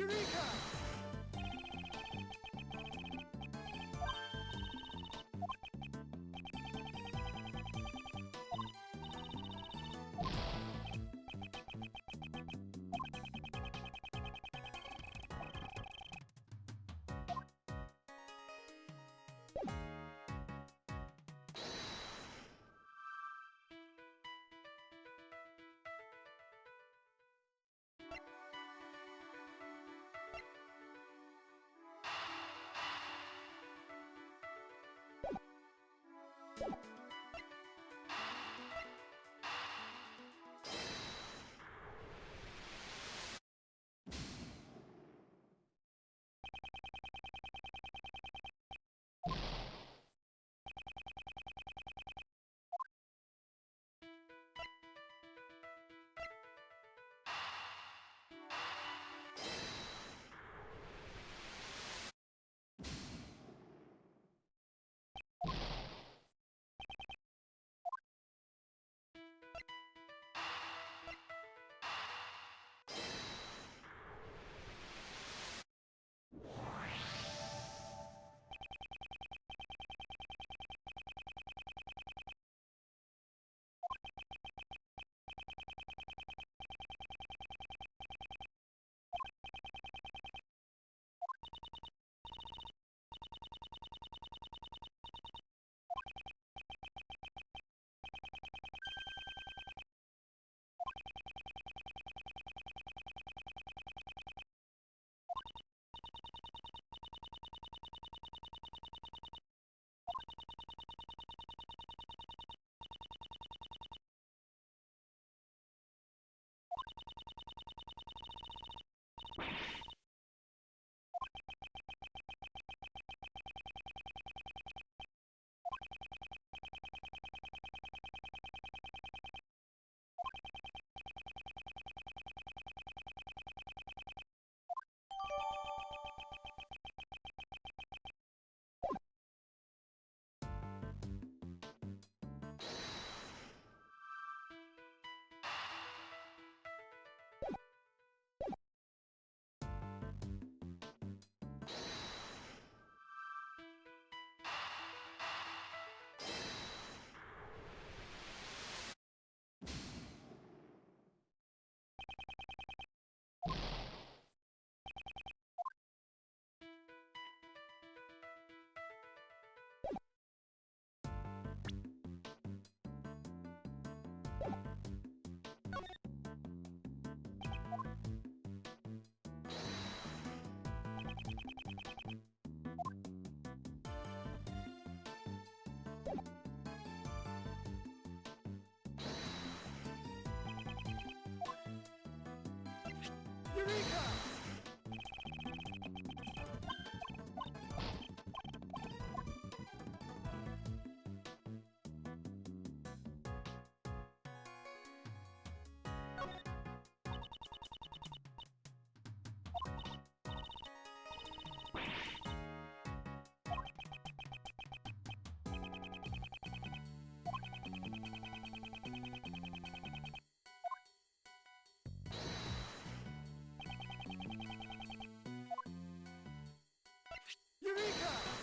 Eureka! Eureka! Eureka!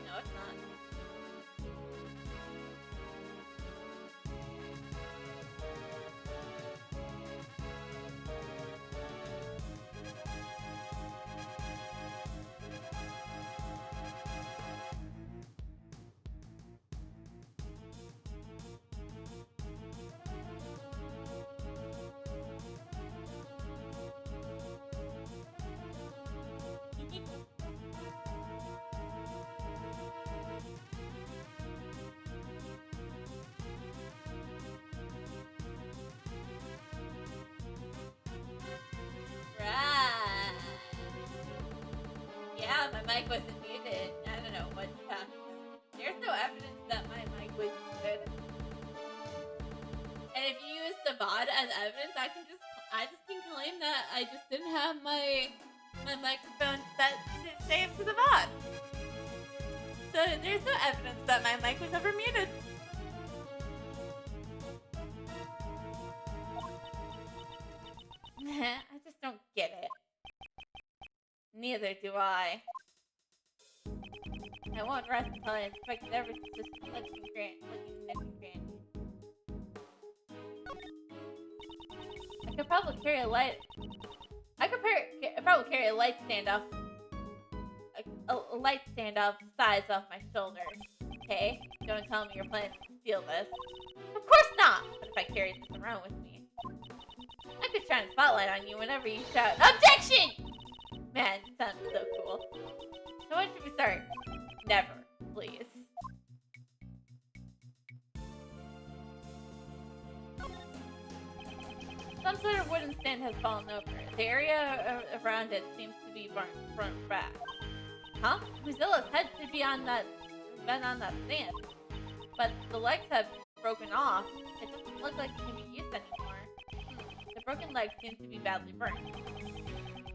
No, it's not. Right. Yeah, my mic wasn't muted. I don't know what happened. There's no evidence that my mic was muted. And if you use the VOD as evidence, I just can claim that I just didn't have my microphone set to save to the VOD. So there's no evidence that my mic was ever muted. I just don't get it. Neither do I. I won't rest until I inspect every looking granny. I could probably carry a light. Probably carry a light stand off. A light stand off the size off my shoulder. Okay? Don't tell me you're planning to steal this. Of course not! But if I carried this around with me, I could shine a spotlight on you whenever you shout, OBJECTION! Man, it sounds so cool. So when should we start? Never, please. Some sort of wooden stand has fallen over. The area around it seems to be burnt back. Huh? Muzilla's head should be on that stand. But the legs have broken off. It doesn't look like it can be used anymore. The broken legs seem to be badly burnt.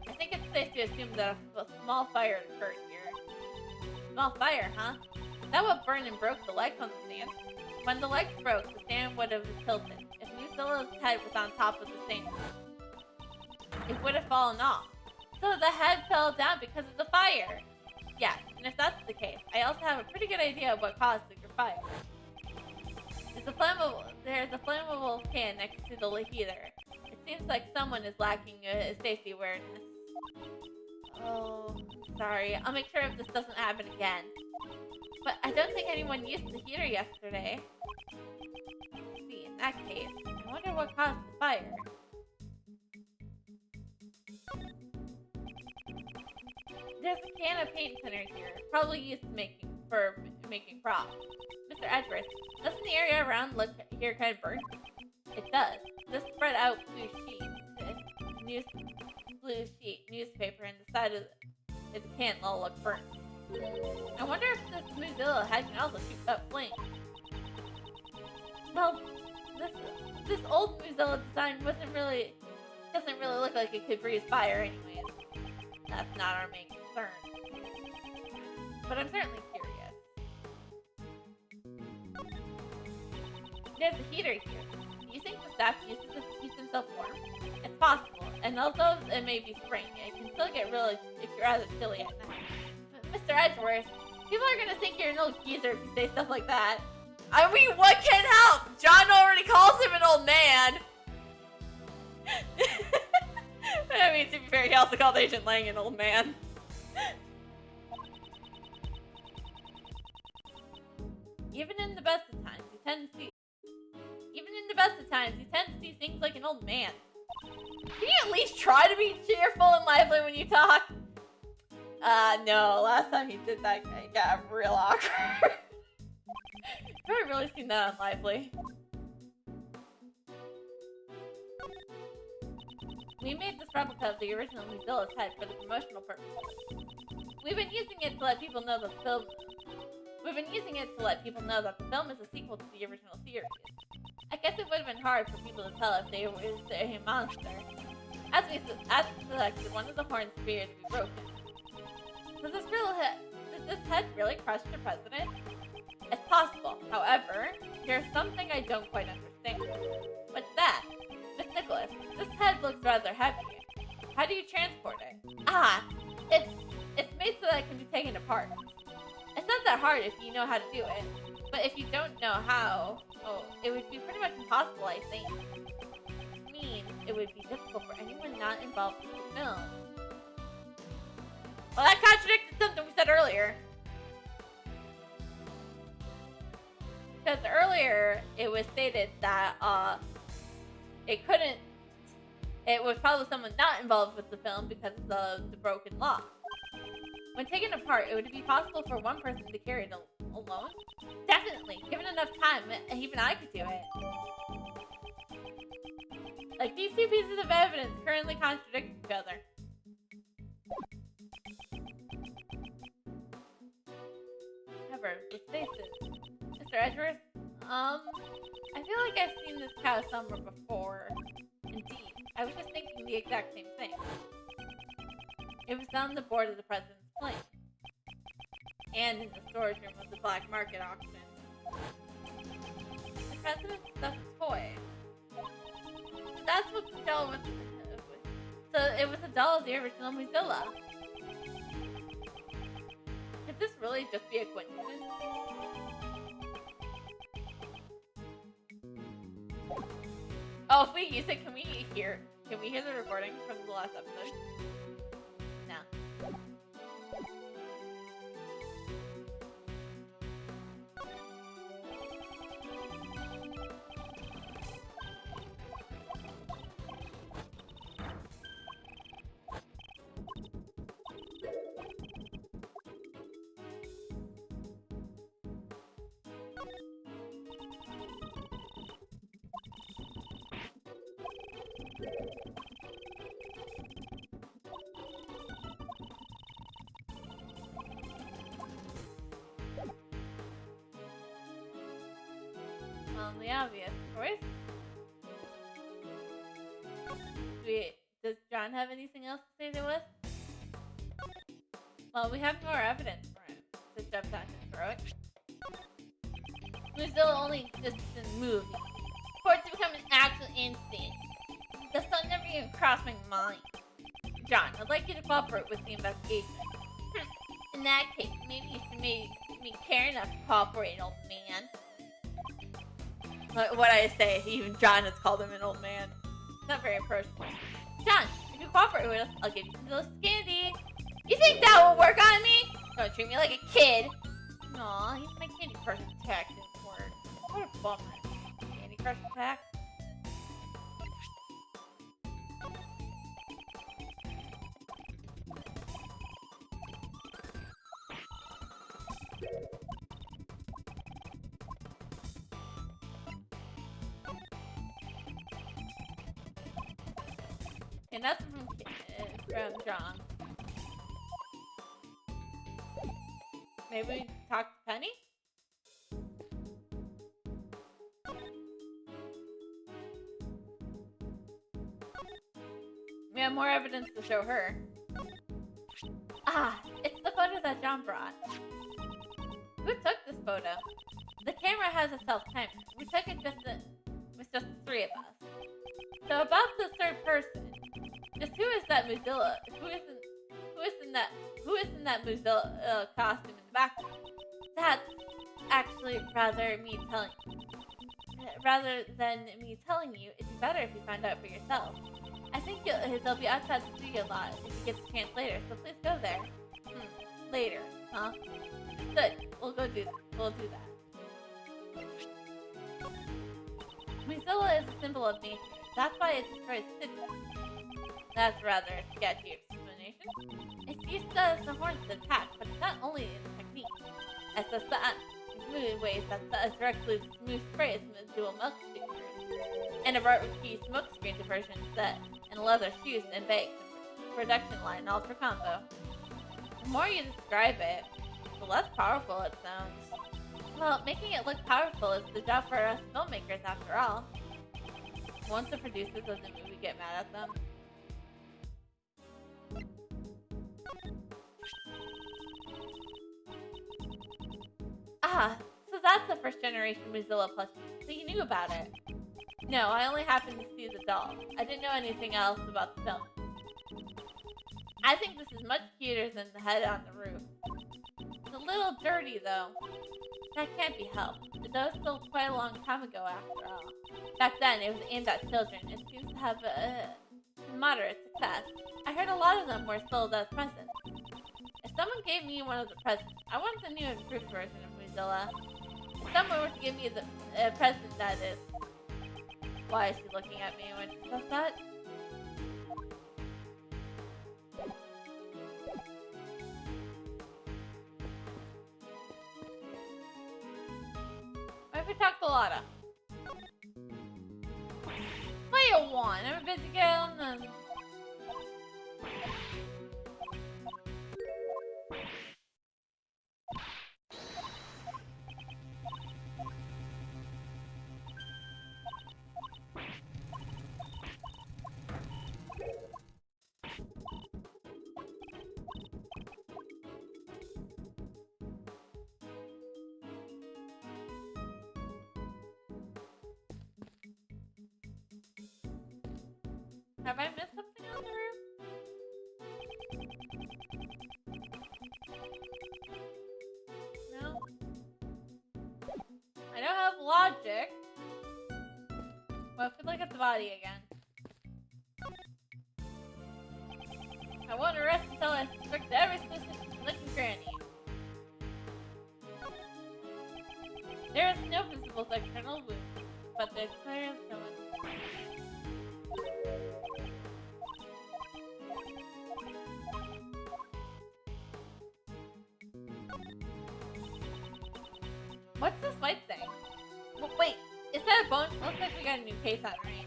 I think it's safe to assume that a small fire occurred here. Small fire, huh? That what burned and broke the legs on the stand? When the legs broke, the stand would have tilted. If Muzilla's head was on top of the stand, it would have fallen off. So the head fell down because of the fire. Yes, and if that's the case, I also have a pretty good idea of what caused the fire. There's a flammable can next to the heater. It seems like someone is lacking a safety awareness. Oh, sorry. I'll make sure if this doesn't happen again. But I don't think anyone used the heater yesterday. See, in that case, I wonder what caused the fire. There's a can of paint thinner here, probably used for making props. Mr. Edwards, doesn't the area around here kind of burnt? It does. This spread out blue sheet newspaper and the side of the can all look burnt. I wonder if this Mozilla head can also shoot up flames. Well, this old Mozilla design doesn't really look like it could breathe fire anyways. That's not our main concern. But I'm certainly curious. There's a heater here. Do you think the staff uses it to keep themselves warm? It's possible. And although it may be spring, it can still get really if you're rather chilly at night. But Mr. Edgeworth, people are gonna think you're an old geezer if you say stuff like that. I mean, what can help? John already calls him an old man. I mean, to be fair, he also called Agent Lang an old man. Even in the best of times, you tend to see things like an old man. Can you at least try to be cheerful and lively when you talk? No. Last time he did that, it got real awkward. I've really seen that on Lively. We made this replica of the original Mozilla's head for the promotional purposes. We've been using it to let people know that the film is a sequel to the original series. I guess it would have been hard for people to tell if they were a monster. As we selected one of the horn spears to be broken. Does this head really crush the president? It's possible. However, there's something I don't quite understand. What's that? Miss Nicholas, this head looks rather heavy. How do you transport it? It's made so that it can be taken apart. It's not that hard if you know how to do it. But if you don't know how, it would be pretty much impossible, I think. I mean, it would be difficult for anyone not involved in the film. Well, that contradicted something we said earlier. Because earlier, it was stated that, it was probably someone not involved with the film because of the broken lock. When taken apart, it would be possible for one person to carry it alone? Definitely. Given enough time, even I could do it. Like, these two pieces of evidence currently contradict each other. However, the stasis. Mr. Edgeworth, I feel like I've seen this cow somewhere before. Indeed. I was just thinking the exact same thing. It was on the board of the president's plane. And in the storage room of the black market auction. The president's stuffed toy. That's what the doll was. So it was a doll of the original Mozilla. Could this really just be a coincidence? Oh, if we use it, can we hear the recording from the last episode? No. The obvious choice. Does John have anything else to say to us? Well, we have more evidence for him, said Jeff Dawkins heroic. Mozilla only exists in movies. For it to become an actual incident. The thought never even crossed my mind. John, I'd like you to cooperate with the investigation. In that case, maybe you should make me care enough to cooperate, old man. What I say, even John has called him an old man. It's not very approachable. John, if you cooperate with us, I'll give you some delicious candy. You think that will work on me? Don't treat me like a kid. Aw, he's my Candy Crush attack didn't work. What a bummer. Candy Crush attack? And that's from John. Maybe we talk to Penny? We have more evidence to show her. Ah, it's the photo that John brought. Who took this photo? The camera has a self-timer. We took it with just the three of us. So about the third person, just who is that Mozilla? Who is in that Mozilla costume in the background? That's actually rather than me telling you, it'd be better if you found out for yourself. I think they'll be outside the studio lot if you get the chance later, so please go there. Later, huh? Good. We'll do that. Mozilla is a symbol of nature. That's why it destroys cities. That's rather a sketchy explanation. It's used as a horn to attack, but it's not only its technique. As the smooth waves that directly smooth sprays dual milk speakers, and a barbecue smokescreen diversion set, and leather shoes and bags, production line all for combo. The more you describe it, the less powerful it sounds. Well, making it look powerful is the job for us filmmakers after all. Won't the producers of the movie get mad at them? Ah, so that's the first generation Mozilla plushie. So you knew about it. No, I only happened to see the doll. I didn't know anything else about the film. I think this is much cuter than the head on the roof. It's a little dirty though. That can't be helped. That was still quite a long time ago after all. Back then, it was aimed at children. It seems to have moderate success. I heard a lot of them were sold as presents. If someone gave me one of the presents, I want the new improved version of Mozilla. If someone were to give me the present, that is. Why is she looking at me when she says that? What if we talk to Lotta? What do you want? I'm a busy girl and have I missed something on the roof? No. I don't have logic. Well, if we look at the body again. I won't arrest until I suspect every suspicious nook and cranny. There is no visible external wound, but there's clear someone. What's this white thing? Well, wait, is that a bone? Looks like we got a new case on, right?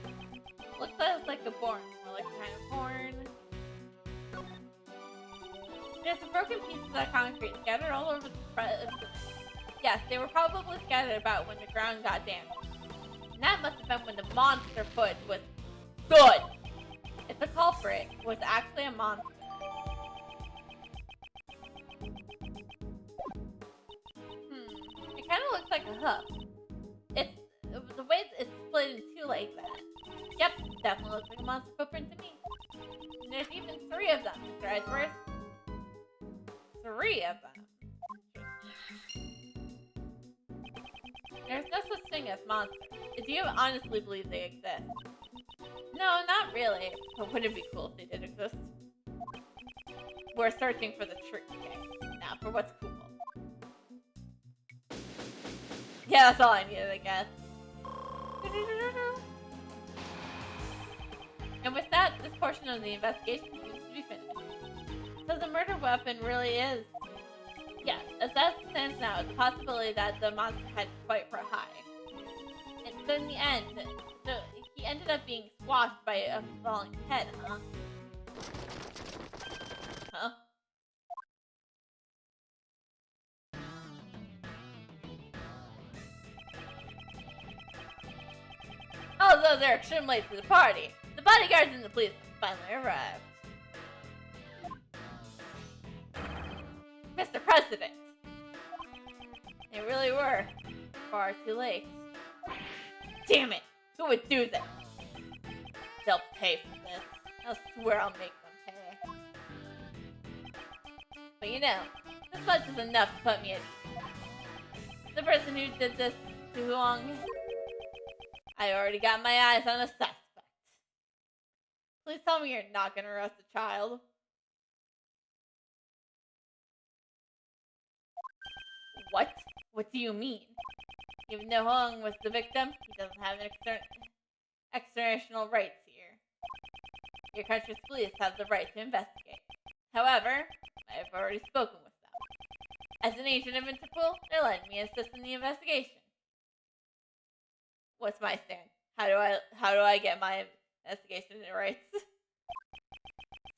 Looks like a bone, or like a kind of horn. There's some broken pieces of concrete scattered all over the front. Yes, they were probably scattered about when the ground got damaged. And that must have been when the monster foot was good. If the culprit was actually a monster. It kind of looks like a hoof. It's the way it's split in two like that. Yep, definitely looks like a monster footprint to me. And there's even 3 of them, Mr. Edgeworth. 3 of them. There's no such thing as monsters. Do you honestly believe they exist? No, not really. But wouldn't it be cool if they did exist? We're searching for the truth, okay? Now, for what's cool. Yeah, that's all I needed, I guess. And with that, this portion of the investigation seems to be finished. So the murder weapon really is... Yes, as that stands now, it's a possibility that the monster had quite for high. And so in the end, so he ended up being squashed by a falling head, huh? Huh? Although they're extremely late to the party, the bodyguards and the police finally arrived. Mr. President! They really were. far too late. Damn it! Who would do this? They'll pay for this. I swear I'll make them pay. But you know, this much is enough to put me at ease. The person who did this to Huang, I already got my eyes on a suspect. Please tell me you're not gonna arrest a child. What? What do you mean? Even though Huang was the victim, he doesn't have an extraditional rights here. Your country's police have the right to investigate. However, I have already spoken with them. As an agent of Interpol, they're letting me assist in the investigation. What's my stand? How do I get my investigation rights?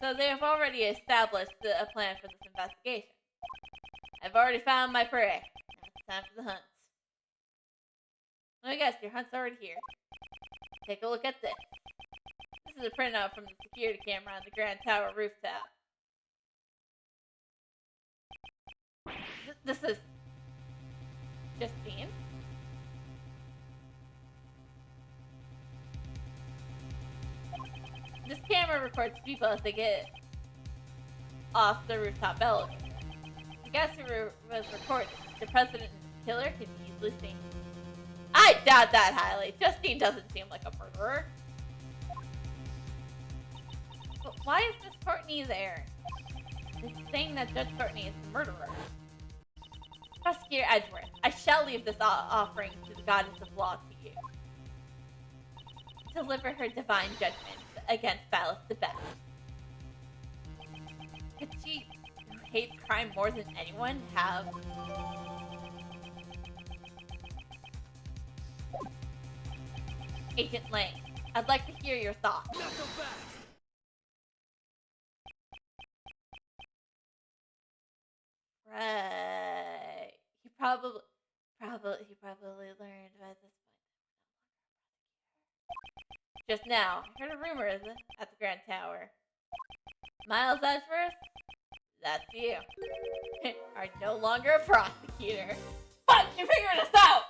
So they have already established a plan for this investigation. I've already found my prey. Now it's time for the hunt. Let me guess, your hunt's already here. Take a look at this. This is a printout from the security camera on the Grand Tower rooftop. This is Justine. This camera records people as they get off the rooftop elevator. The guess who was recorded, the president and the killer, can be easily seen. I doubt that highly. Justine doesn't seem like a murderer. But why is Miss Courtney there? It's saying that Judge Courtney is the murderer. Prosecutor Edgeworth, I shall leave this offering to the goddess of law to you. Deliver her divine judgment against Phallus the Best. Could she, who hates crime more than anyone, have... Agent Lang, I'd like to hear your thoughts. Right. He probably learned by this point. Just now, I heard a rumor at the Grand Tower. Miles Edgeworth, that's you. Are no longer a prosecutor. Fuck, you're figuring this out!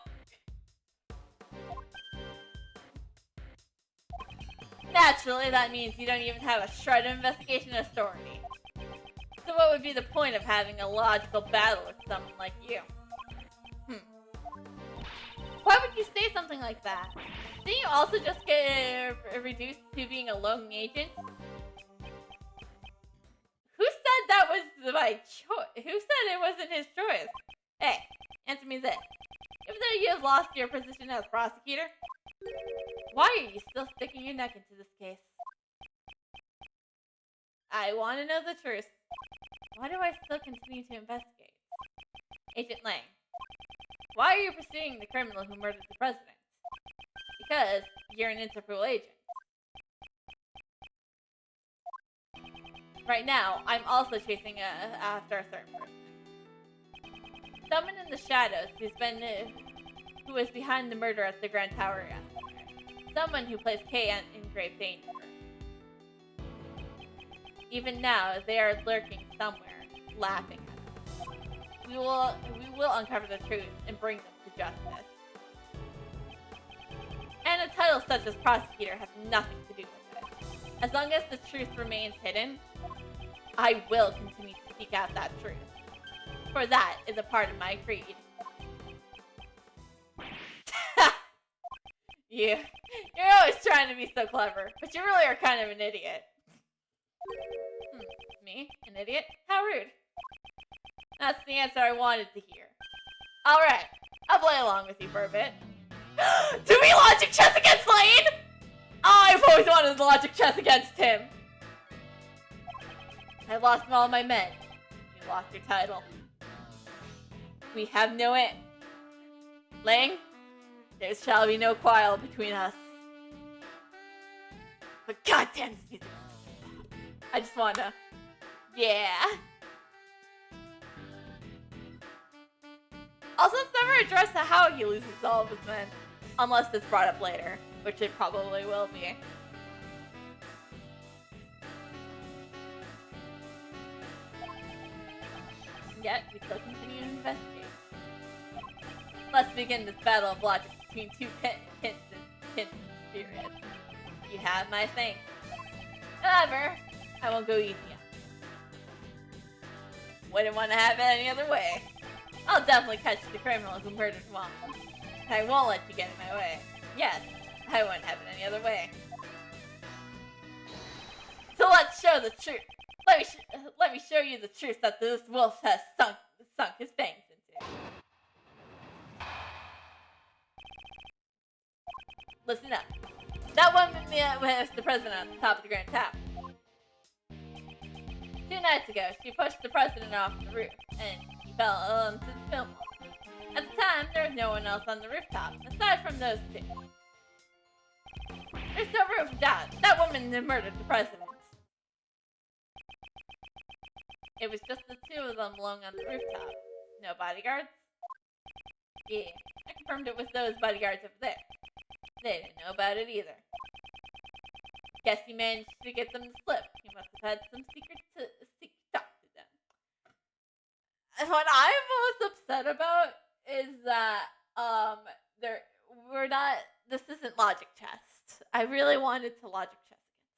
Naturally, that means you don't even have a shred of investigation authority. So what would be the point of having a logical battle with someone like you? Why would you say something like that? Didn't you also just get reduced to being a lone agent? Who said that was my choice? Who said it wasn't his choice? Hey, answer me this. Even though you have lost your position as prosecutor, why are you still sticking your neck into this case? I want to know the truth. Why do I still continue to investigate? Agent Lang, why are you pursuing the criminal who murdered the president? Because you're an Interpol agent. Right now, I'm also chasing after a certain person. Someone in the shadows who was behind the murder at the Grand Tower yesterday. Someone who placed Kay in grave danger. Even now, they are lurking somewhere, laughing at us. We will uncover the truth and bring them to justice. And a title such as prosecutor has nothing to do with it. As long as the truth remains hidden, I will continue to seek out that truth. For that is a part of my creed. You're always trying to be so clever, but you really are kind of an idiot. Me? An idiot? How rude. That's the answer I wanted to hear. Alright, I'll play along with you for a bit. Do we logic chess against Lane? I've always wanted to logic chess against him. I lost all my men. You lost your title. We have no end. Lang, there shall be no quarrel between us. But goddamn this music. I just wanna... Yeah. Also, it's never addressed how he loses all of his men. Unless it's brought up later, which it probably will be. Yet, we still continue to investigate. Let's begin this battle of logic between two hints and spirits. You have my thanks. However, I won't go easy on you. Wouldn't want to have it any other way. I'll definitely catch the criminal who murdered Mom. I won't let you get in my way. Yes, I wouldn't have it any other way. So let's show the truth. Let me show you the truth that this wolf has sunk his fangs into. Listen up. That woman was the president on the top of the Grand Tower. 2 nights ago, she pushed the president off the roof, and he fell into the film wall. At the time, there was no one else on the rooftop, aside from those 2. There's no room for doubt. That woman murdered the president. It was just the 2 of them alone on the rooftop. No bodyguards? Yeah, I confirmed it was those bodyguards over there. They didn't know about it either. Guess he managed to get them to slip. He must have had some secret talk to them. What I'm most upset about is that this isn't logic chess. I really wanted to logic chess against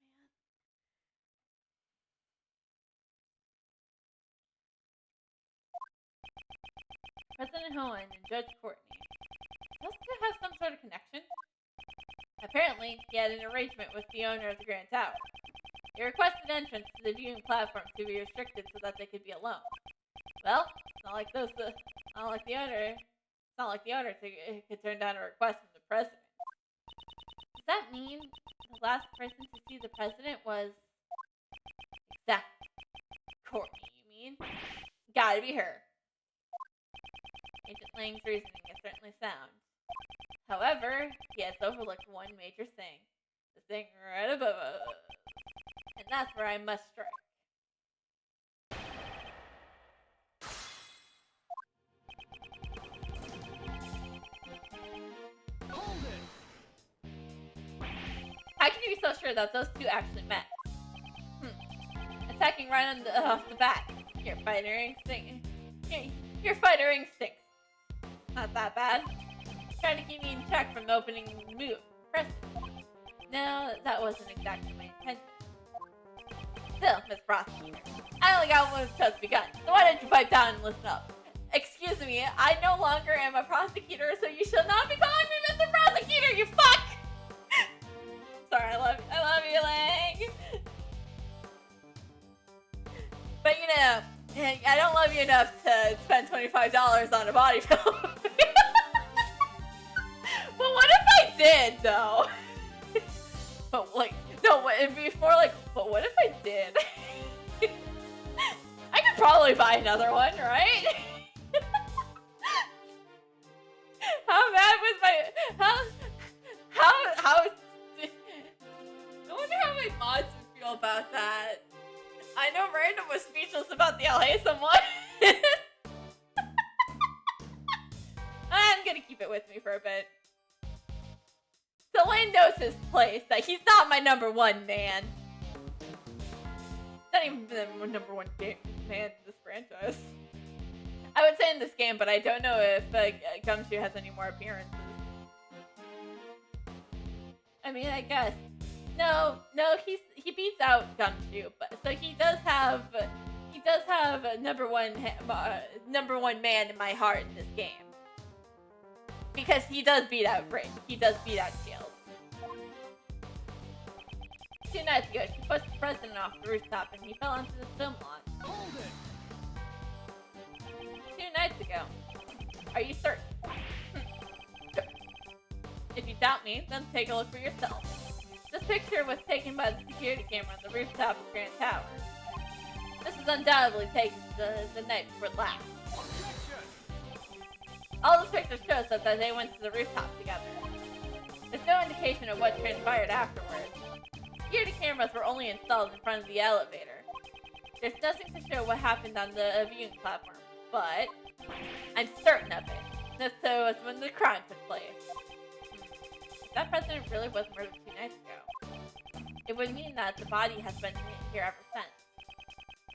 Lane, man. President Hoenn and Judge Courtney. Those 2 have some sort of connection? Apparently, he had an arrangement with the owner of the Grand Tower. He requested entrance to the viewing platform to be restricted so that they could be alone. Well, it's not like the owner could turn down a request from the president. Does that mean the last person to see the president was exactly Courtney? You mean? Gotta be her. Agent Lang's reasoning is certainly sound. However, he has overlooked one major thing. The thing right above us. And that's where I must strike. Hold it! How can you be so sure that those 2 actually met? Attacking right off the bat. Your fighter instinct. Your fighter instinct. Not that bad. Trying to keep me in check from the opening move. Press it. No, that wasn't exactly my intention. Still, Miss Prosecutor, I only got one just begun, so why don't you pipe down and listen up? Excuse me, I no longer am a prosecutor, so you shall not be calling me Mr. Prosecutor, you fuck! Sorry, I love you, Lang. But you know, I don't love you enough to spend $25 on a body film. But what if I did, though? But what if I did? I could probably buy another one, right? How bad was my... How... I wonder how my mods would feel about that. I know Random was speechless about the LA one. I'm gonna keep it with me for a bit. So Lane knows his place, that he's not my number 1 man. Not even the number 1 man in this franchise. I would say in this game, but I don't know if Gumshoe has any more appearances. I mean, I guess. No, he beats out Gumshoe, but so he does have a number one man in my heart in this game. Because he does beat out Bridge. He does beat out Shield. 2 nights ago, she pushed the president off the rooftop and he fell onto the film launch. Hold it! 2 nights ago. Are you certain? If you doubt me, then take a look for yourself. This picture was taken by the security camera on the rooftop of Grand Tower. This is undoubtedly taken the night before last. All this picture shows that they went to the rooftop together. There's no indication of what transpired afterwards. Security cameras were only installed in front of the elevator. There's nothing to show what happened on the viewing platform, but I'm certain of it. This was when the crime took place. That president really was murdered 2 nights ago. It would mean that the body has been here ever since.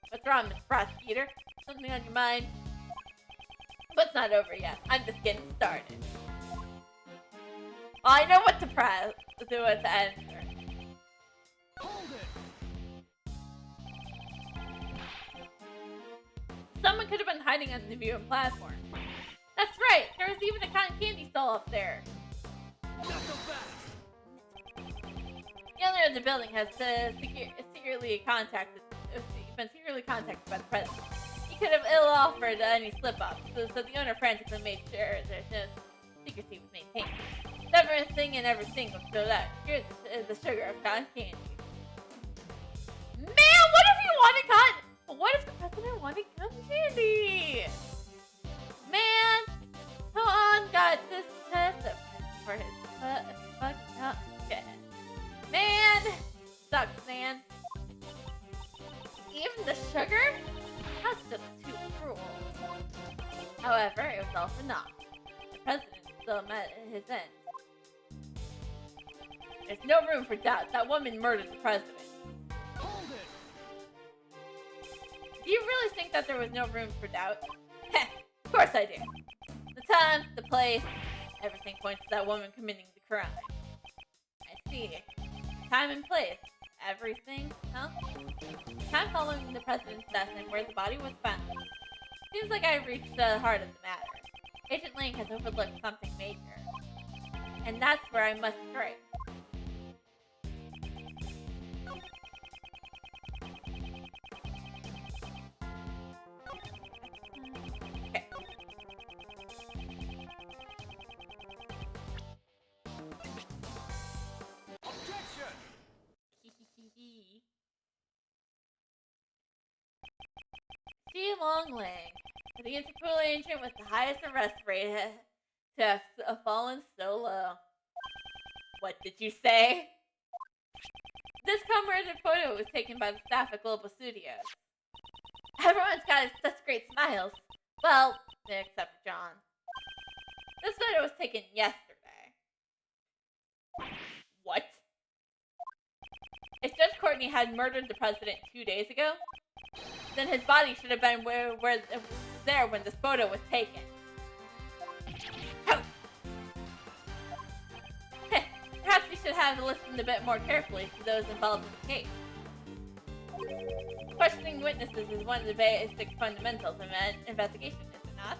What's wrong, Mr. Prosecutor? Something on your mind? But it's not over yet. I'm just getting started. Well, I know what to press to do at the answer. Hold it. Someone could have been hiding on the viewing platform. That's right. There was even a cotton candy stall up there. Not so fast. The owner of the building has been secretly contacted by the president. He could have ill offered any slip-ups, so the owner frantically made sure there's no secrecy was maintained. Everything and everything was filled out. Here's the sugar of cotton candy. Man, what if he wanted cotton? What if the president wanted cotton candy? Man, Hoan got this test for his fucking up. Man, sucks, man. Even the sugar? That's just too cruel. However, it was all for naught. The president still met his end. There's no room for doubt. That woman murdered the president. Hold it. Do you really think that there was no room for doubt? Heh, of course I do. The time, the place, everything points to that woman committing the crime. I see. Time and place. Everything, huh? Time following the president's death and where the body was found. Seems like I've reached the heart of the matter. Agent Lang has overlooked something major. And that's where I must strike. Okay. Objection. Xi Longley, the interpol agent with the highest arrest rate to have fallen so low. What did you say? This commemorative photo was taken by the staff at Global Studios. Everyone's got such great smiles. Well, except for John. This photo was taken yesterday. What? If Judge Courtney had murdered the president 2 days ago, then his body should have been there when this photo was taken. Perhaps we should have listened a bit more carefully to those involved in the case. Questioning witnesses is one of the basic fundamentals of an investigation, is it not?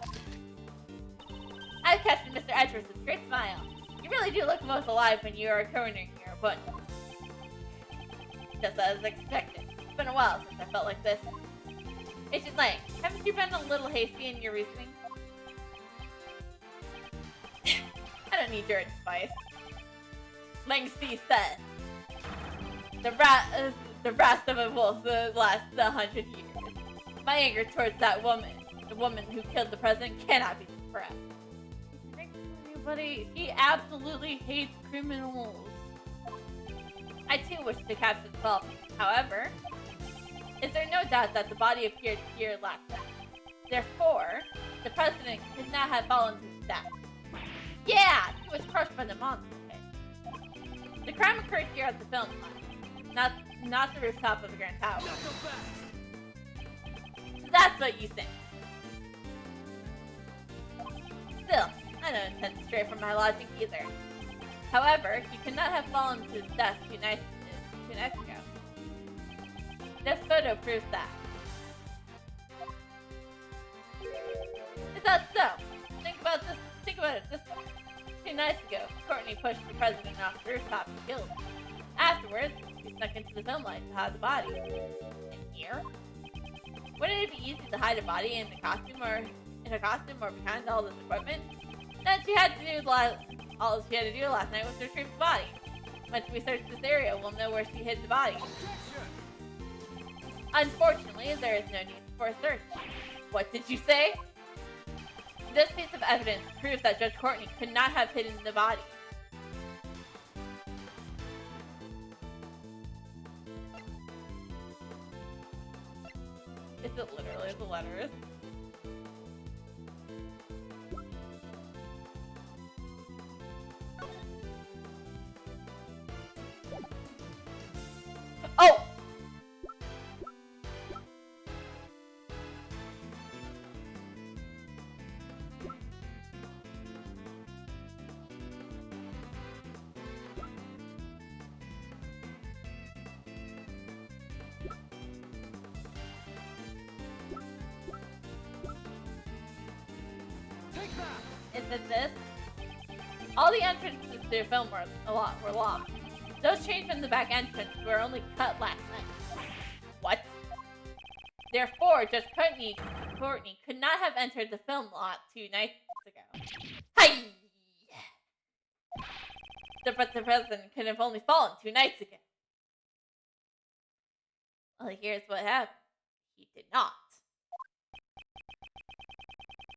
I've questioned Mr. Edgeworth's great smile. You really do look most alive when you are cornering your opponent. Just as expected. It's been a while since I felt like this. Agent Lang, haven't you been a little hasty in your reasoning? I don't need your advice. Lang Si said. The wrath of a wolf lasts 100 years. My anger towards that woman, the woman who killed the president, cannot be suppressed. Anybody, he absolutely hates criminals. I too wish to capture the culprit. However, is there no doubt that the body appeared here last night? Therefore, the president could not have fallen to his death. Yeah, he was crushed by the monster pit. The crime occurred here at the film lot, not the rooftop of the Grand Tower. Not so fast. That's what you think. Still, I don't intend to stray from my logic either. However, he could not have fallen to his death 2 nights ago. This photo proves that. Is that so? Think about it this way. 2 nights ago, Courtney pushed the president off the rooftop and killed him. Afterwards, he snuck into the film light to hide the body. In here? Wouldn't it be easy to hide a body in a costume or behind all this equipment? Then all she had to do last night was to retrieve the body. Once we search this area, we'll know where she hid the body. Objection. Unfortunately, there is no need for a search. What did you say? This piece of evidence proves that Judge Courtney could not have hidden the body. Is it literally the letters? Oh! did this. All the entrances to the film were locked. Those changed from the back entrance were only cut last night. What? Therefore, Judge Courtney could not have entered the film lot 2 nights ago. Hi! But the president could have only fallen 2 nights ago. Well, here's what happened. He did not.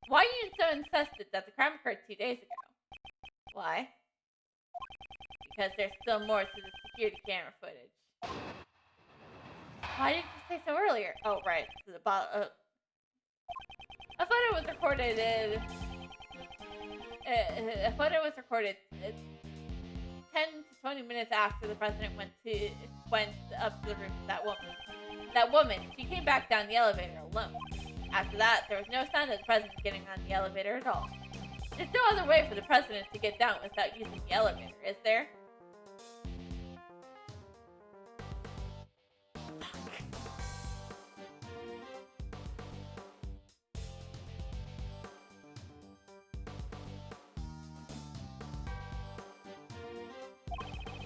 Why are you so insistent that the crime occurred 2 days ago? Why? Because there's still more to the security camera footage. Why didn't you say so earlier? Oh, right. A photo was recorded. A photo was recorded 10 to 20 minutes after the president went up to the roof of that woman. That woman, she came back down the elevator alone. After that, there was no sign of the president getting on the elevator at all. There's no other way for the president to get down without using the elevator, is there?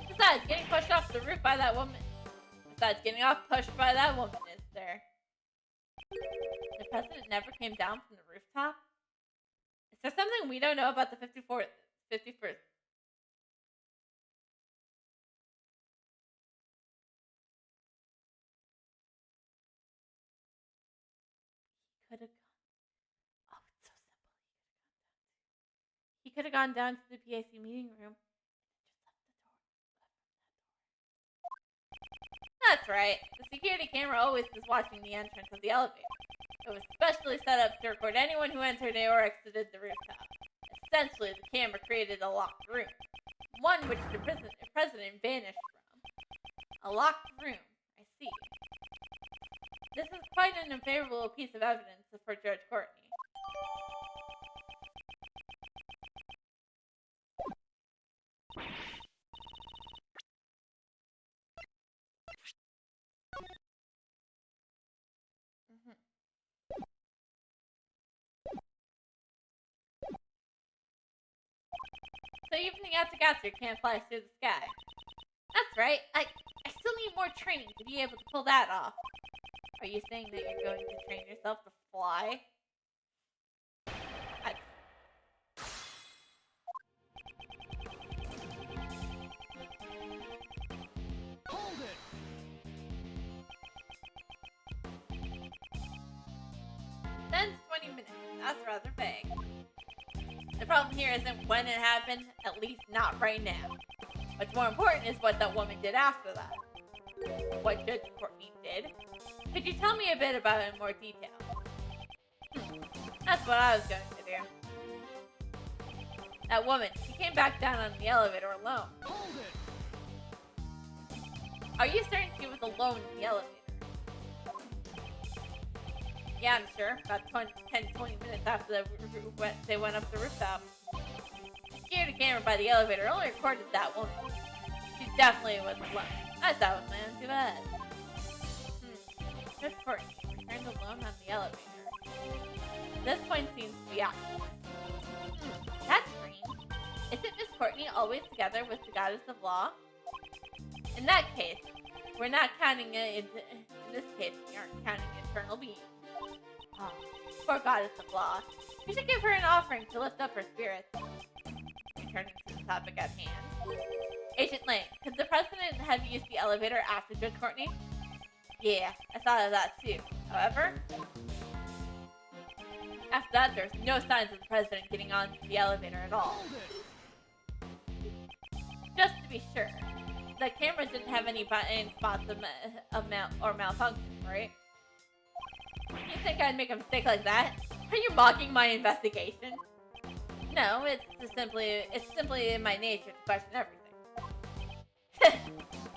Besides, getting pushed off the roof by that woman. Pushed by that woman, is there? The president never came down from the rooftop? Is there something we don't know about the 51st? He could have gone down to the PAC meeting room. That's right. The security camera always is watching the entrance of the elevator. It was specially set up to record anyone who entered or exited the rooftop. Essentially, the camera created a locked room. One which the president vanished from. A locked room. I see. This is quite an unfavorable piece of evidence for Judge Courtney. So even the Gatsugatsu can't fly through the sky. That's right. I still need more training to be able to pull that off. Are you saying that you're going to train yourself to fly? Hold it! Then 20 minutes. That's rather vague. The problem here isn't when it happened, at least not right now. What's more important is what that woman did after that. What Judge Courtney did. Could you tell me a bit about it in more detail? That's what I was going to do. That woman, she came back down on the elevator alone. Hold it! Are you certain she was alone in the elevator? Yeah, I'm sure. About 10-20 minutes after they went up the rooftop. The security camera by the elevator only recorded that woman. She definitely wasn't alone. I thought it was man too bad. Judge Courtney returned alone on the elevator. This point seems to be accurate. That's strange. Isn't Miss Courtney always together with the Goddess of Law? In that case, we're not counting it. In this case, we aren't counting eternal beings. Oh, poor Goddess of Law. We should give her an offering to lift up her spirits. Returning to the topic at hand. Agent Lang, could the president have used the elevator after Judge Courtney? Yeah, I thought of that too. However, after that, there's no signs of the president getting onto the elevator at all. Hold it! Just to be sure, the camera didn't have any spots of malfunction, right? You think I'd make a mistake like that? Are you mocking my investigation? No, it's simply in my nature to question everything.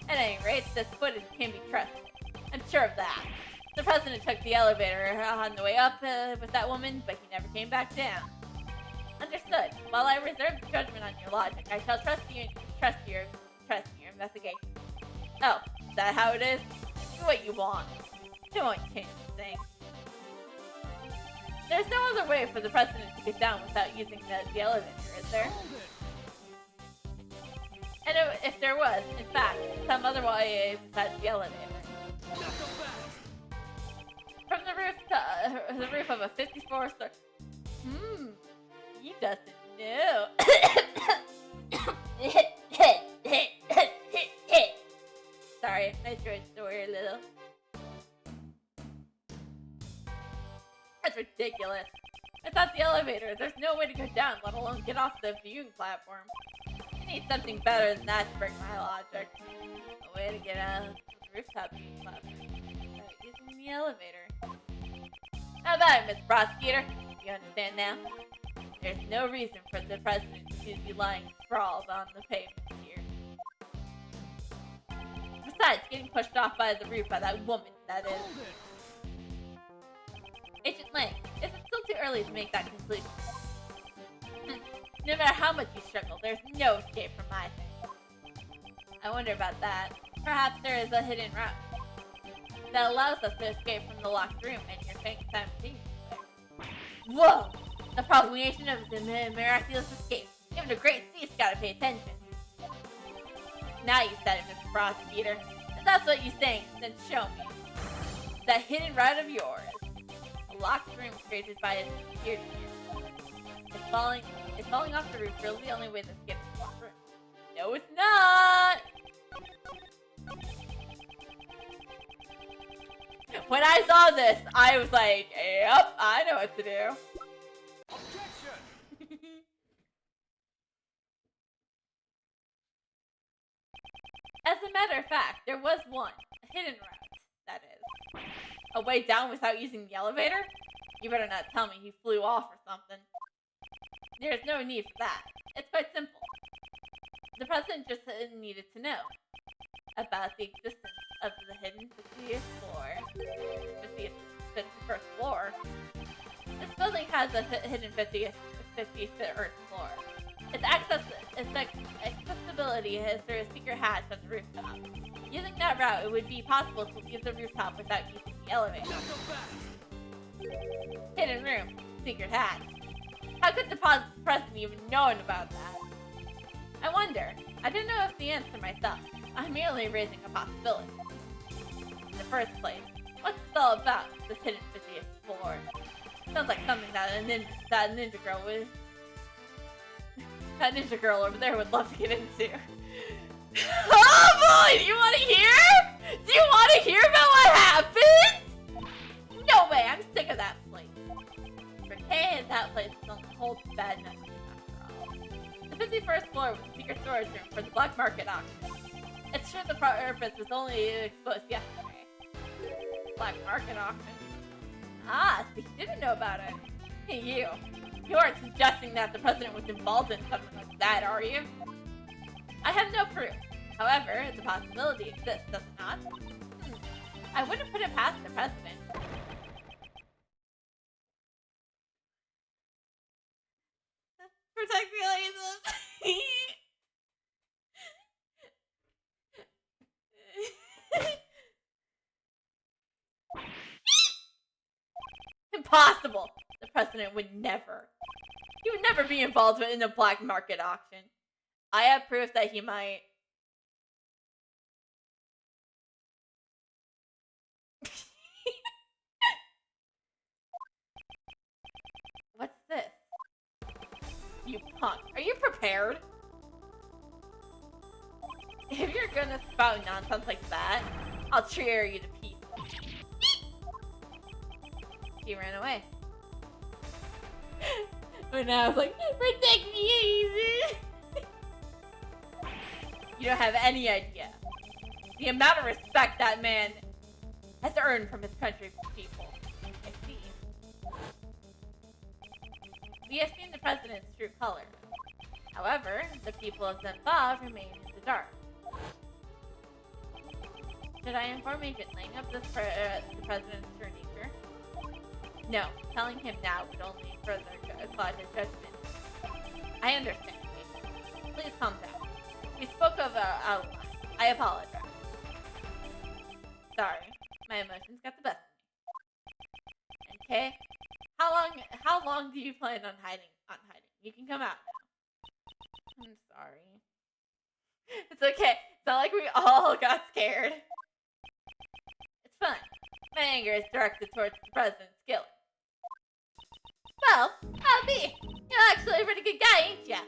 At any rate, this footage can be trusted. I'm sure of that. The president took the elevator on the way up with that woman, but he never came back down. Understood. While I reserve the judgment on your logic, I shall trust your investigation. Oh, is that how it is? Do what you want. Don't change the thing. There's no other way for the president to get down without using the elevator, is there? Hold it. And if there was, in fact, some other way besides the elevator. Knuckle back. From the roof of a 54-story. He doesn't know. Sorry, my throat's sore a little. That's ridiculous. I thought the elevator. There's no way to go down, let alone get off the viewing platform. I need something better than that to break my logic. A way to get out of the rooftop viewing platform without using the elevator. How about it, Mr. Prosecutor? You understand now? There's no reason for the president to be lying sprawled on the pavement here. Besides, getting pushed off by the roof by that woman, that is. Hold it. Agent Lang, is it still too early to make that conclusion? No matter how much you struggle, there's no escape from my thing. I wonder about that. Perhaps there is a hidden route that allows us to escape from the locked room and your fate simultaneously. Whoa! The prolongation of the miraculous escape. Even a great thief's gotta pay attention. Now you said it, Mr. Prosecutor. If that's what you're saying, then show me. That hidden route of yours. A locked room created by a security here. It's falling off the roof really the only way to escape the locked room. No, it's not! When I saw this, I was like, yep, I know what to do. Objection. As a matter of fact, there was one. A hidden route, that is. A way down without using the elevator? You better not tell me he flew off or something. There's no need for that. It's quite simple. The president just needed to know about the existence of the hidden 50th floor. 51st floor. This building has a hidden 50th Earth floor. Its accessibility is through a secret hatch on the rooftop. Using that route, it would be possible to leave the rooftop without using the elevator. Knuckle back. Hidden room, secret hatch. How could the president even known about that? I wonder. I didn't know if the answer myself. I'm merely raising a possibility. In the first place, what's it all about, this hidden 50th floor? Sounds like something that ninja girl would... that ninja girl over there would love to get into. Oh boy! Do you want to hear? Do you want to hear about what happened? No way! I'm sick of that place. Pretend that place don't hold bad memories after all. The 51st floor was a secret storage room for the black market auction. It's true the purpose was only exposed yesterday. Black market auction. Ah, so you didn't know about it. Hey, you aren't suggesting that the president was involved in something like that, are you? I have no proof. However, the possibility exists, does it not? I wouldn't put it past the president. Protect the aliens. Impossible! The president would never. He would never be involved in a black market auction. I have proof that he might. What's this? You punk. Are you prepared? If you're gonna spout nonsense like that, I'll tear you to pieces. He ran away. But now I was like, protect me, easy. You don't have any idea the amount of respect that man has earned from his country's people. I see. We have seen the president's true colors. However, the people of Zenfab remain in the dark. Should I inform Agent Lang of this the president's true nature? No, telling him now would only further cloud his judgment. I understand, Agent. Please calm down. We spoke of Allah. I apologize. Sorry, my emotions got the best of me. Okay, how long How long do you plan on hiding? You can come out now. I'm sorry. It's okay. It's not like we all got scared. It's fine. My anger is directed towards the president's killing. Well, I'll be. You're actually a pretty good guy, ain't ya?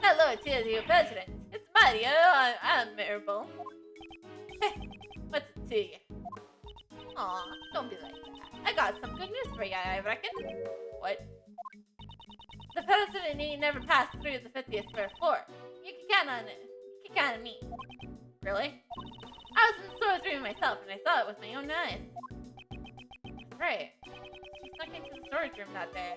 Hello to you, President. It's mighty admirable. What's it to you? Aw, don't be like that. I got some good news for you, I reckon. What? The president ain't never passed through the 50th floor. You can count on it. You can count on me. Really? I was in the storage room myself, and I saw it with my own eyes. That's right. She snuck into the storage room that day.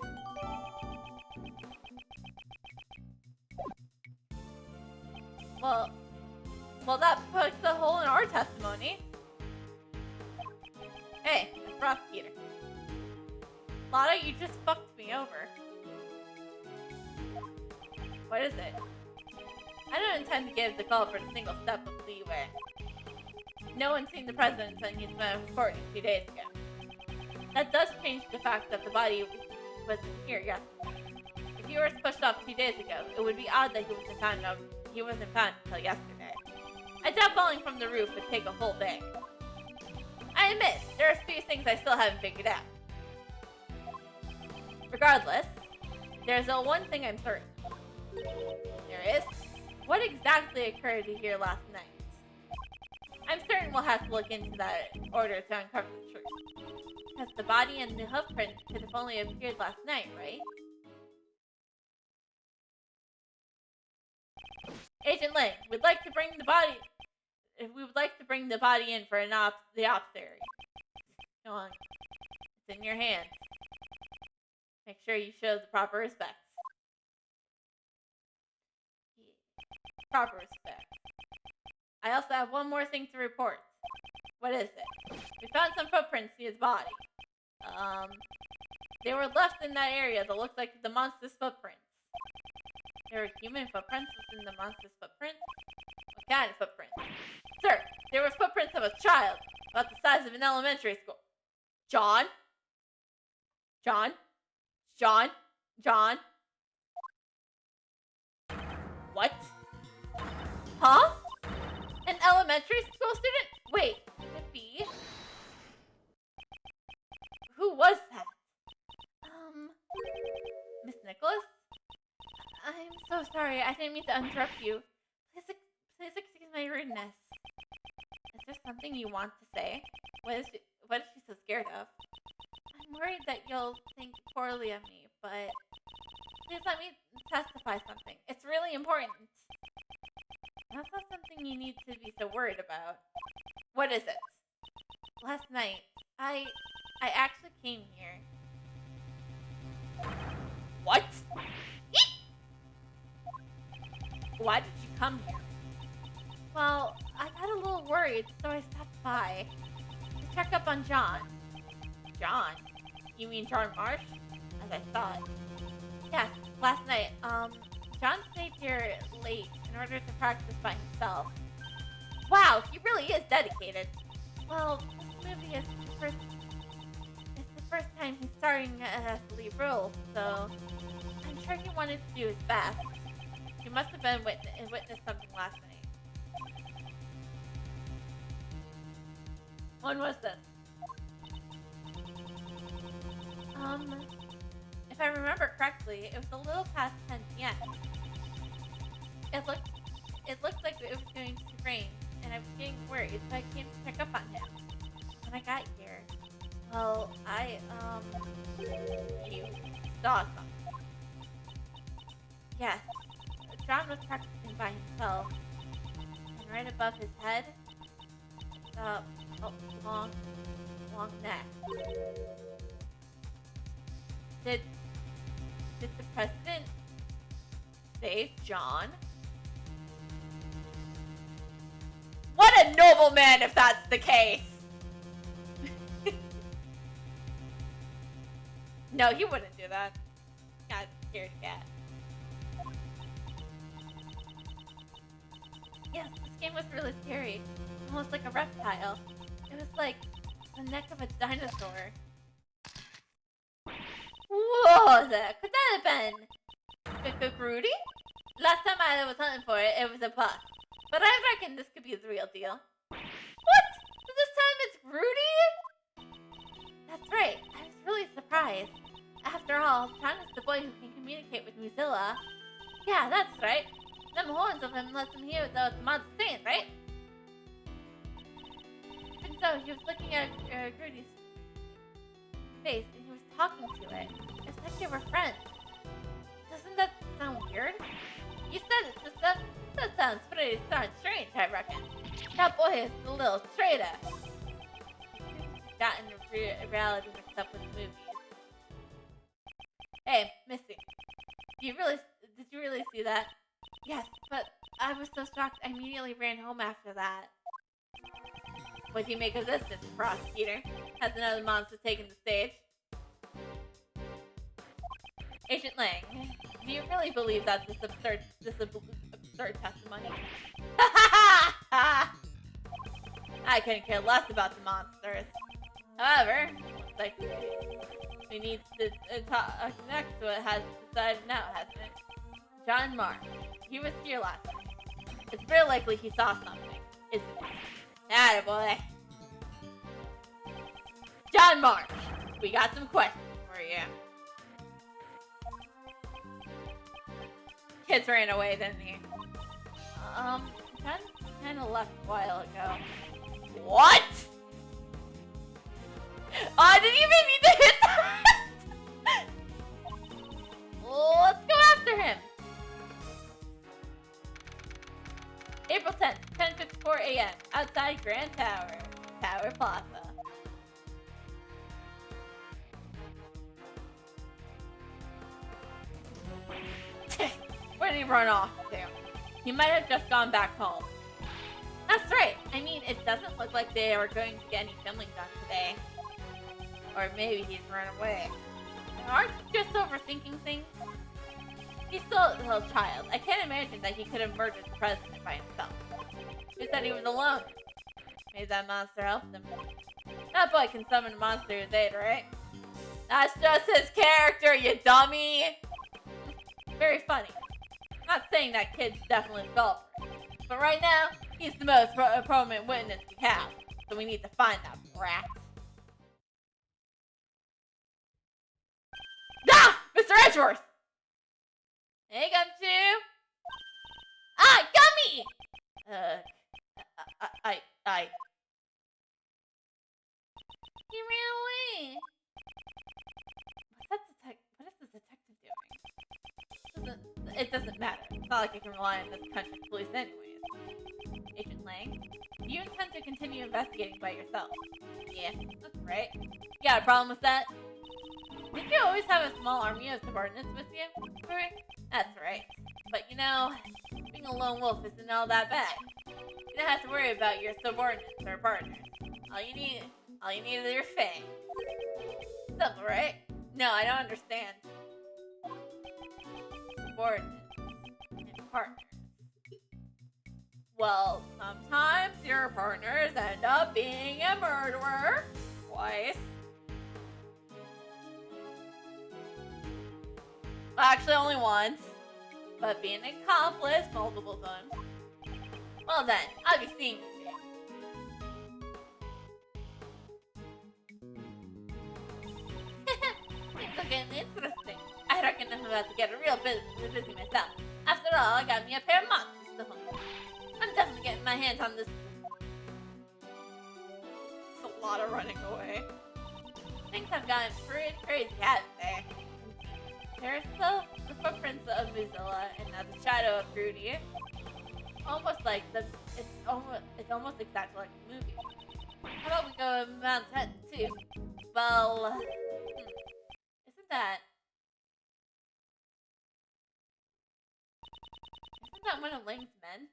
Well, that puts a hole in our testimony. Hey, Mr. Prosecutor. Lotta, you just fucked me over. What is it? I don't intend to give the culprit a single step of leeway. No one's seen the president since he's been reported 2 days ago. That does change the fact that the body was here yesterday. If he was pushed off 2 days ago, it would be odd that he wasn't found until yesterday. I doubt falling from the roof would take a whole day. I admit, there are a few things I still haven't figured out. Regardless, there's one thing I'm certain. There is? What exactly occurred here last night? I'm certain we'll have to look into that in order to uncover the truth. Because the body and the hoof print could have only appeared last night, right? Agent Lang, we would like to bring the body in for the obstery. Go on. It's in your hands. Make sure you show the proper respects. Proper respect. I also have one more thing to report. What is it? We found some footprints near his body. They were left in that area that looked like the monster's footprints. There were human footprints within the monster's footprints? What kind of footprints? Sir, there were footprints of a child, about the size of an elementary school. John? What? Huh? An elementary school student? Wait, could it be? Who was that? Miss Nicholas? I'm so sorry, I didn't mean to interrupt you. Please excuse my rudeness. Is there something you want to say? What is she so scared of? I'm worried that you'll think poorly of me, but please let me testify something. It's really important. That's not something you need to be so worried about. What is it? Last night, I actually came here. What? Why did you come here? Well, I got a little worried, so I stopped by to check up on John. John? You mean John Marsh? As I thought. Yes, last night, John stayed here late in order to practice by himself. Wow, he really is dedicated. Well, this movie is the first time he's starring as the lead role, so I'm sure he wanted to do his best. He must have been witnessed something last night. When was this? If I remember correctly, it was a little past 10 p.m. It looked like it was going to rain, and I was getting worried, so I came to check up on him. When I got here, well, you saw something. Yes, John was practicing by himself, and right above his head, a long neck. Did the president save John? What a noble man if that's the case! No, he wouldn't do that. God, scared cat. Yes, this game was really scary. Almost like a reptile. It was like the neck of a dinosaur. was it? Could that have been Rudy? Last time I was hunting for it, it was a bust. But I reckon this could be the real deal. What? So this time it's Rudy? That's right. I was really surprised. After all, John is the boy who can communicate with Mozilla. Yeah, that's right. Them horns of him lets him hear what the monster's saying, right? And so he was looking at Rudy's face and he was talking to it. It's like they were friends. Doesn't that sound weird? You said it, sister. That sounds pretty darn strange, I reckon. That boy is a little traitor. He's gotten reality mixed up with movies. Hey, Missy. Did you really see that? Yes, but I was so shocked I immediately ran home after that. What do you make of this, Mr. Prosecutor? Has another monster taken the stage? Agent Lang, do you really believe that this absurd testimony? I couldn't care less about the monsters. However, looks like we need to connect to what has decided now, hasn't it? John Mark. He was here last night. It's very likely he saw something, isn't it? Attaboy. John Mark, we got some questions for you. Kids ran away, didn't he? John kind of left a while ago. What? Oh, I didn't even need to hit that! Let's go after him. April 10th, 10:54 a.m. Outside Grand Tower Plaza. Where did he run off to? He might have just gone back home. That's right. I mean, it doesn't look like they are going to get any filming done today. Or maybe he's run away. Aren't you just overthinking things? He's still a little child. I can't imagine that he could have murdered the president by himself. Who said he was alone? Maybe that monster helped him. That boy can summon a monster his aid, right? That's just his character, you dummy! Very funny. Not saying that kid's definitely a developer. But right now, he's the most prominent witness we have. So we need to find that brat. Ah! Mr. Edgeworth! Hey, Gumshoe! Ah, Gummy! He ran away! What is this detective doing? It doesn't matter. It's not like I can rely on this country's police anyways. Agent Lang, do you intend to continue investigating by yourself? Yeah, that's right. You got a problem with that? Did you always have a small army of subordinates with you? That's right. But you know, being a lone wolf isn't all that bad. You don't have to worry about your subordinates or partners. All you need is your fang. Simple, right? No, I don't understand. Subordinates and partners. Well, sometimes your partners end up being a murderer. Twice. Well, actually, only once. But being an accomplice multiple times. Well then, I'll be seeing you soon. Things are getting interesting. I reckon I'm about to get a real busy myself. After all, I got me a pair of monsters to hunt. I'm definitely getting my hands on this. It's a lot of running away. Things have gotten pretty crazy, haven't they? There's still the footprints of Mozilla and the shadow of Rudy. Almost like it's almost exactly like the movie. How about we go to Mount Titan too? Well, isn't that one of Lang's men?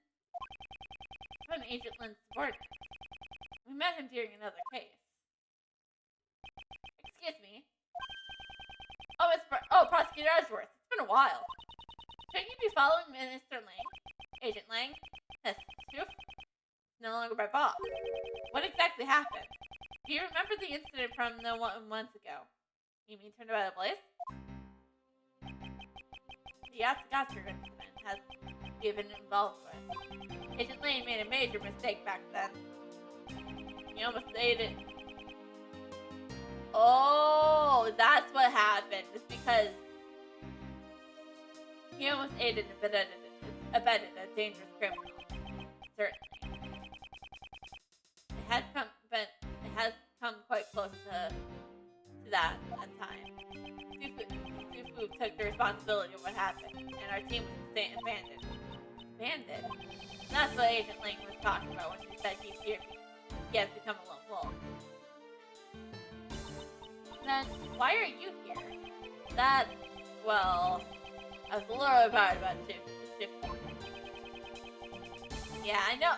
I'm Agent Lang's subordinate. We met him during another case. Excuse me. Oh, Prosecutor Edgeworth. It's been a while. Shouldn't you be following Minister Lang? Agent Lang? Yes, you? No longer my boss. What exactly happened? Do you remember the incident from months ago? You mean turned about a place? the Asagaster incident has he been involved with. Agent Lane made a major mistake back then. He almost aided. Oh, that's what happened. It's because he almost aided and abetted a dangerous criminal. Certainly. It has come quite close to that at time. Sufu took the responsibility of what happened, and our team was abandoned. Abandoned? That's what Agent Lane was talking about when he said he has become a lone wolf. Then, why are you here? That, well, I was a little about Shifu. Yeah, I know,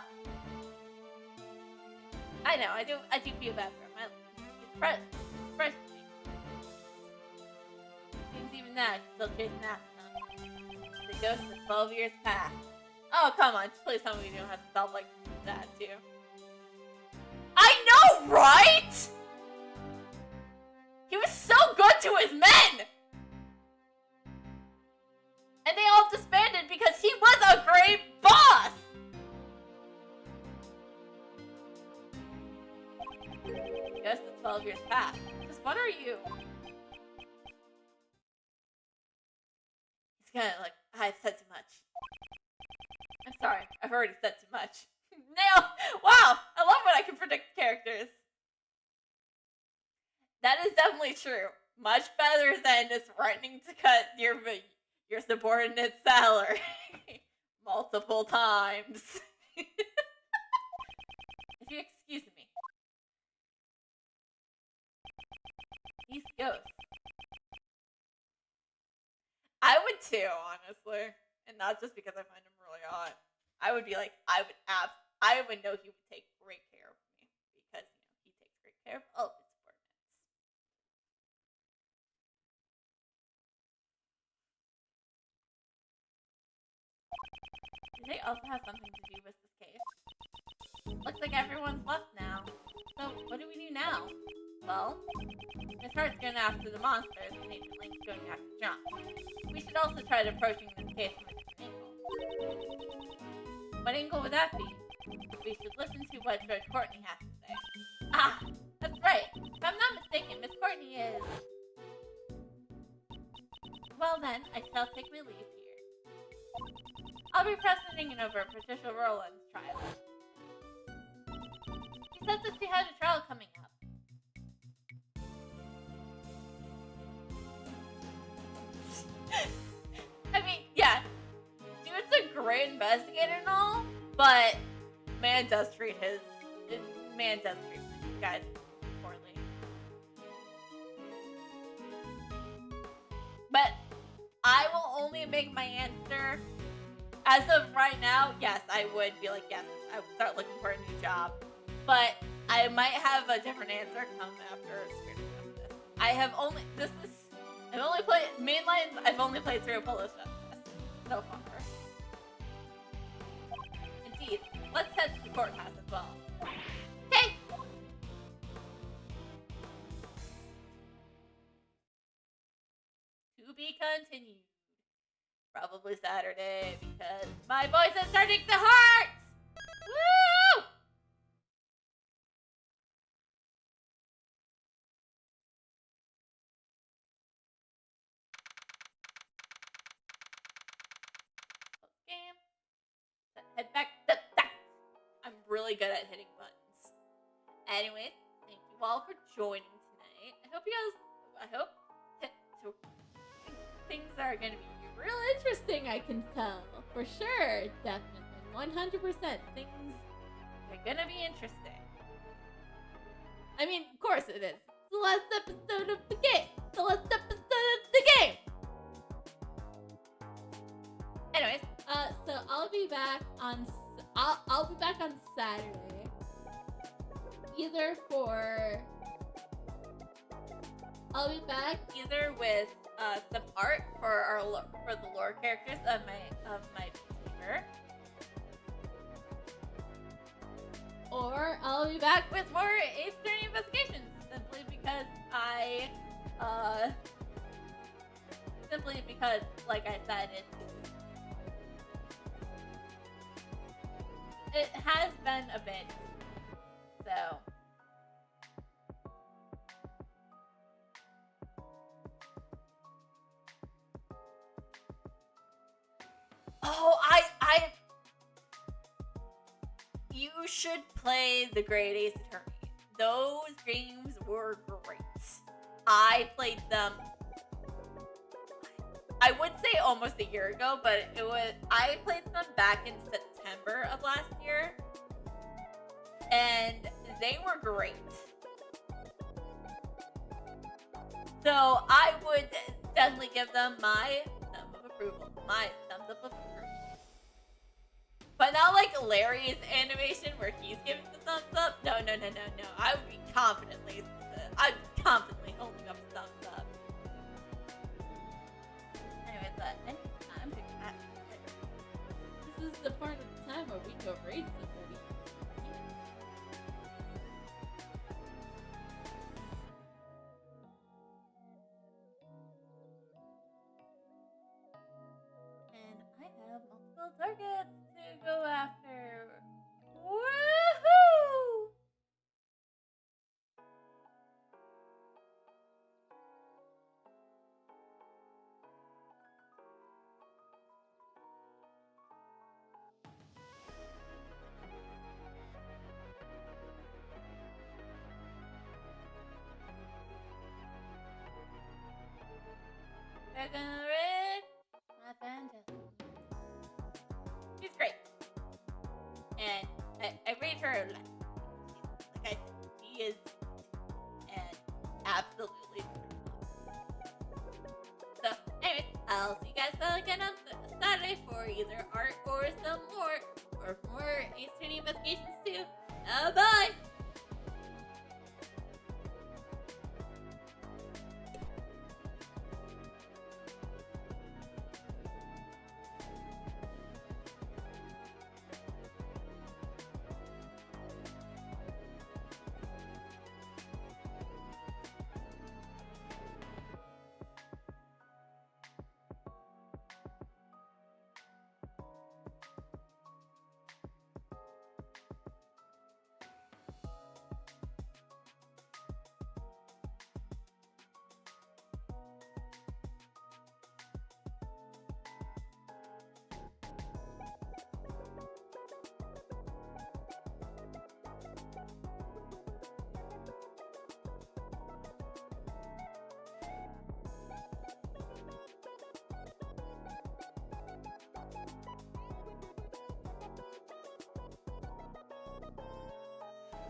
I do feel bad for him. It's frustrating. Seems even now he's still chasing after them. The ghost of 12 years past. Oh, come on, please tell me you don't have to solve like that, too. I know, right? He was so good to his men! And they all disbanded because he was a great boss! Ghost of 12 years past. Just what are you? He's kinda like, I've said too much. I'm sorry, I've already said too much. Nail! Wow! I love when I can predict characters. That is definitely true. Much better than just threatening to cut your subordinate's salary multiple times. If you excuse me. These ghosts. I would too, honestly. And not just because I find him really hot. I would be like, I would know he would take great care of me. Because, he takes great care of all of his subordinates. Do they also have something to do with this case? Looks like everyone's left now. So, what do we do now? Well, Miss Hart's going after the monsters, and Agent Lane's going after John. We should also try approaching this case from a different angle. What angle would that be? We should listen to what Judge Courtney has to say. Ah, that's right. If I'm not mistaken, Miss Courtney is... Well then, I shall take my leave here. I'll be presiding over Patricia Rowland's trial. She said that she had a trial coming up. I mean, yeah, dude's a great investigator and all, but man does treat these guys poorly. But I will only make my answer as of right now. Yes, I would be like, yes, I would start looking for a new job, but I might have a different answer come after Spirit of Justice. I've only played mainlines. I've only played through Polish Justice so far. Indeed, let's head to the courthouse as well. Okay. To be continued. Probably Saturday because my voice is starting to hurt. Woo! Head back. I'm really good at hitting buttons. Anyways, thank you all for joining tonight. I hope things are gonna be real interesting. I can tell for sure, definitely, 100%. Things are gonna be interesting. I mean, of course it is. It's the last episode of the game. Anyways. So I'll be back on Saturday, I'll be back either with some art for the lore characters of my paper, or I'll be back with more Ace Attorney Investigations, simply because simply because, like I said, it has been a bit. So. Oh, you should play the Great Ace Attorney. Those games were great. I played them, I would say almost a year ago, but I played them back in September of last year, and they were great. So I would definitely give them my thumb of approval. My thumbs up of approval. But not like Larry's animation where he's giving the thumbs up. No. I would be confidently holding up a thumbs up. Anyways, I'm too fat. This is the part of the time where we go raid somebody. And I have multiple targets to go after. Woohoo! We're gonna raid my Phantom. She's great. And I rate her like I said, she is and absolutely. So, anyways, I'll see you guys again on Saturday for either art or some more, or for more Ace Attorney investigations too. Bye!